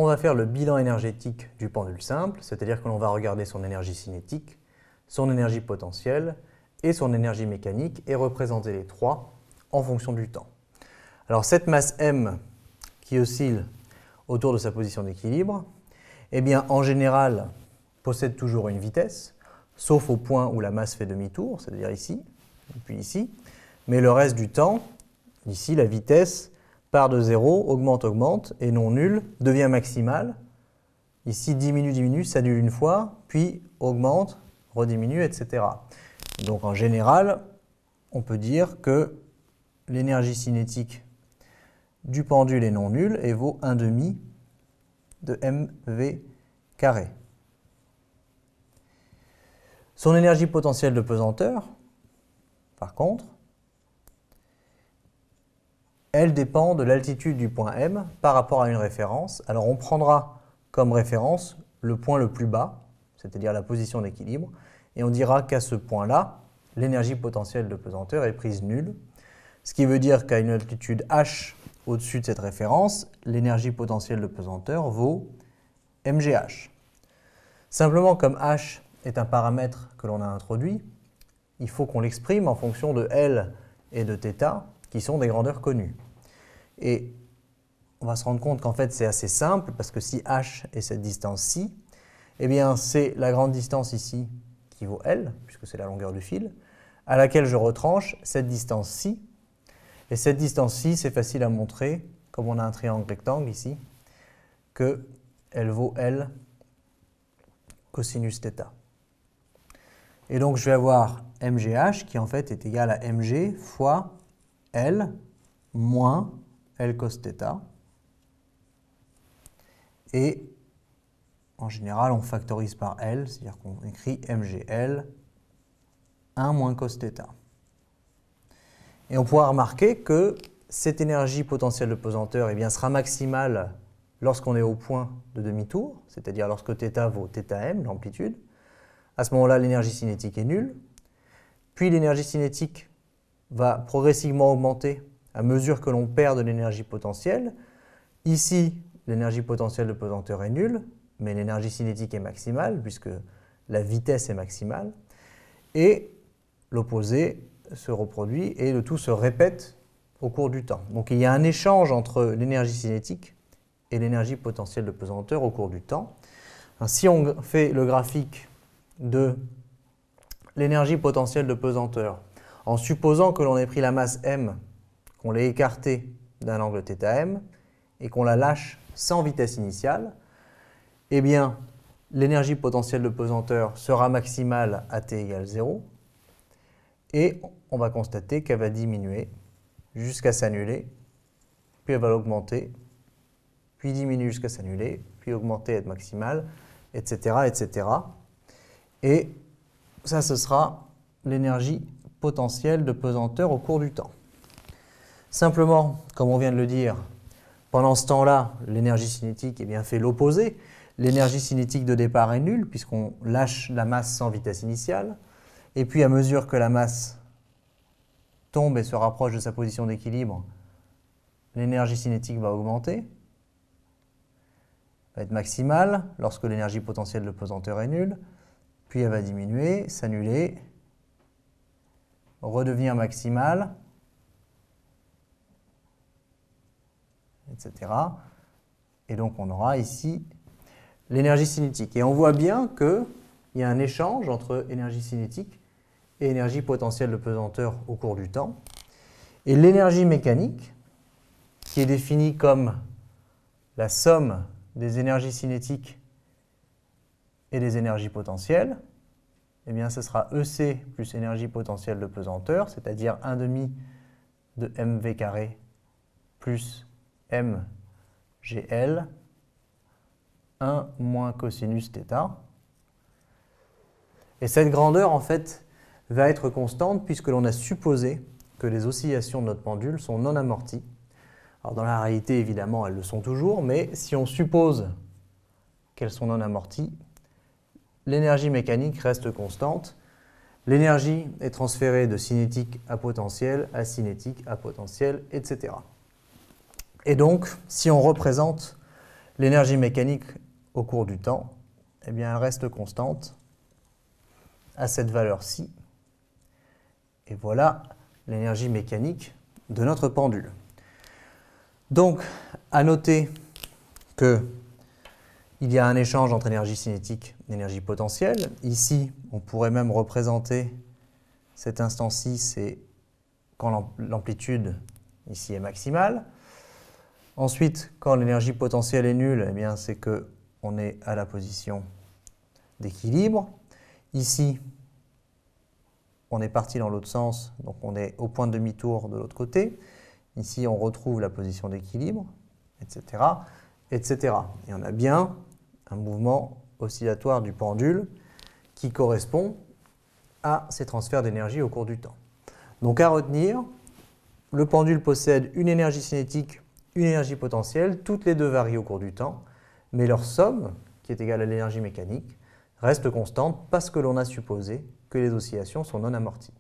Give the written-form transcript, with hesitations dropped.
on va faire le bilan énergétique du pendule simple, c'est-à-dire que l'on va regarder son énergie cinétique, son énergie potentielle et son énergie mécanique et représenter les trois en fonction du temps. Alors cette masse M qui oscille autour de sa position d'équilibre, eh bien en général possède toujours une vitesse, sauf au point où la masse fait demi-tour, c'est-à-dire ici, et puis ici. Mais le reste du temps, ici la vitesse part de 0, augmente, et non nulle, devient maximale. Ici diminue, s'annule une fois, puis augmente, rediminue, etc. Donc en général, on peut dire que l'énergie cinétique du pendule est non nulle et vaut 1/2 de mv carré. Son énergie potentielle de pesanteur, par contre, elle dépend de l'altitude du point M par rapport à une référence. Alors on prendra comme référence le point le plus bas, c'est-à-dire la position d'équilibre, et on dira qu'à ce point-là, l'énergie potentielle de pesanteur est prise nulle, ce qui veut dire qu'à une altitude h au-dessus de cette référence, l'énergie potentielle de pesanteur vaut mgh. Simplement, comme h est un paramètre que l'on a introduit, il faut qu'on l'exprime en fonction de L et de θ, qui sont des grandeurs connues. Et on va se rendre compte qu'en fait c'est assez simple, parce que si h est cette distance-ci, eh bien c'est la grande distance ici qui vaut L, puisque c'est la longueur du fil, à laquelle je retranche cette distance-ci. Et cette distance-ci, c'est facile à montrer, comme on a un triangle rectangle ici, qu'elle vaut L cosinus θ. Et donc je vais avoir mgh qui en fait est égal à mg fois L moins L cos θ. Et en général, on factorise par L, c'est-à-dire qu'on écrit mgL 1 moins cos θ. Et on pourra remarquer que cette énergie potentielle de pesanteur sera maximale lorsqu'on est au point de demi-tour, c'est-à-dire lorsque θ vaut θm, l'amplitude. À ce moment-là, l'énergie cinétique est nulle. Puis l'énergie cinétique va progressivement augmenter à mesure que l'on perd de l'énergie potentielle. Ici, l'énergie potentielle de pesanteur est nulle, mais l'énergie cinétique est maximale, puisque la vitesse est maximale. Et l'opposé se reproduit et le tout se répète au cours du temps. Donc il y a un échange entre l'énergie cinétique et l'énergie potentielle de pesanteur au cours du temps. Si on fait le graphique de l'énergie potentielle de pesanteur, en supposant que l'on ait pris la masse m, qu'on l'ait écartée d'un angle θm, et qu'on la lâche sans vitesse initiale, eh bien, l'énergie potentielle de pesanteur sera maximale à t égale 0, et on va constater qu'elle va diminuer jusqu'à s'annuler, puis elle va augmenter, puis diminuer jusqu'à s'annuler, puis augmenter, être maximale, etc., etc. Et ça, ce sera l'énergie potentielle de pesanteur au cours du temps. Simplement, comme on vient de le dire, pendant ce temps-là, l'énergie cinétique fait l'opposé. L'énergie cinétique de départ est nulle, puisqu'on lâche la masse sans vitesse initiale. Et puis, à mesure que la masse tombe et se rapproche de sa position d'équilibre, l'énergie cinétique va augmenter, va être maximale lorsque l'énergie potentielle de pesanteur est nulle, puis elle va diminuer, s'annuler, redevenir maximale, etc. Et donc on aura ici l'énergie cinétique. Et on voit bien qu'il y a un échange entre énergie cinétique et énergie potentielle de pesanteur au cours du temps. Et l'énergie mécanique, qui est définie comme la somme des énergies cinétiques et des énergies potentielles, eh bien ce sera EC plus énergie potentielle de pesanteur, c'est-à-dire 1/2 de mv carré plus mgl 1 moins cosinus θ. Et cette grandeur, en fait, va être constante puisque l'on a supposé que les oscillations de notre pendule sont non amorties. Alors dans la réalité, évidemment, elles le sont toujours, mais si on suppose qu'elles sont non amorties, l'énergie mécanique reste constante. L'énergie est transférée de cinétique à potentiel, etc. Et donc, si on représente l'énergie mécanique au cours du temps, eh bien, elle reste constante à cette valeur-ci. Et voilà l'énergie mécanique de notre pendule. Donc, à noter qu'il y a un échange entre énergie cinétique et énergie potentielle. Ici, on pourrait même représenter cet instant-ci, c'est quand l'amplitude ici est maximale. Ensuite, quand l'énergie potentielle est nulle, eh bien, c'est qu'on est à la position d'équilibre. Ici, on est parti dans l'autre sens, donc on est au point de demi-tour de l'autre côté. Ici, on retrouve la position d'équilibre, etc., etc. Et on a bien un mouvement oscillatoire du pendule qui correspond à ces transferts d'énergie au cours du temps. Donc à retenir, le pendule possède une énergie cinétique, une énergie potentielle, toutes les deux varient au cours du temps, mais leur somme, qui est égale à l'énergie mécanique, reste constante parce que l'on a supposé que les oscillations sont non amorties.